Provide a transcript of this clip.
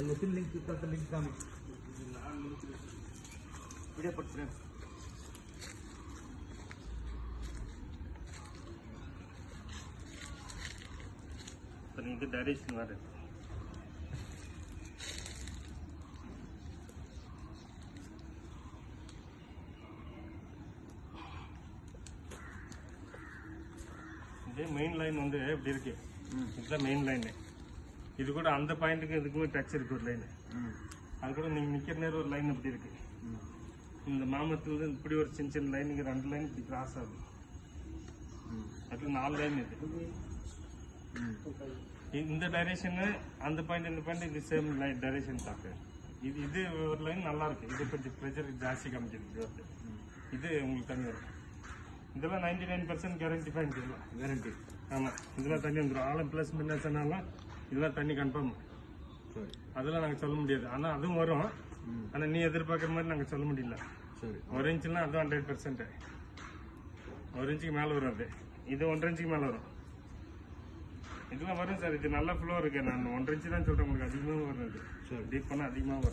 அது எத்தனை லிங்க் தத்த லிங்க் காமி வீடியோ படுத்துறேன். இது டைரக்ஷன் வருது. இது மெயின் லைன் வந்து எப்படி இருக்கு, இதுதான் மெயின் லைன். இது கூட அந்த பாயிண்ட்டுக்கு இதுக்குமே டச் இருக்கு ஒரு லைன். அது கூட நீங்க நிக்கிற நேரம் ஒரு லைன் இப்படி இருக்கு. இந்த மாமத்துல இப்படி ஒரு சின்ன சின்ன லைன், இங்க 2 லைன் இப்படி கிராஸ் ஆகுது. அதுல 4 லைன் இது. இந்த டைரக்ஷன் அந்த பாயிண்ட் இந்த பாயிண்ட் இது சேம் லைன் டைரக்ஷன் தாக்கு. இது ஒரு லைன் நல்லா இருக்கு. இது கொஞ்சம் ப்ரெஷர் ஜாஸ்தி காமிச்சிருக்கு. இது உங்களுக்கு தண்ணி வரும். இதெல்லாம் 99% கேரண்டி பாயிண்ட். இதெல்லாம் கேரண்டி. ஆமாம், இதெல்லாம் தண்ணி வந்துடும். ஆழம் ப்ளஸ் மின்னஸ்னாலும் இதெல்லாம் தண்ணி கன்ஃபார்ம். சரி, அதெல்லாம் நாங்கள் சொல்ல முடியாது. ஆனால் அதுவும் வரும். ஆனால் நீ எதிர்பார்க்குற மாதிரி நாங்கள் சொல்ல முடியல. சரி, 1 இன்ச்சுலாம் அதுவும் 100%. 1 இன்ச்சுக்கு மேலே வரும். அது இது 1.5 இன்ச்சுக்கு மேலே வரும். இதெல்லாம் வரும் சார். இது நல்ல ஃப்ளோ இருக்கு. நான் 1.5 இன்ச்சு தான் சொல்கிறேன். உங்களுக்கு அதிகமாக வரும். அது டீப் பண்ணால் அதிகமாக வரும்.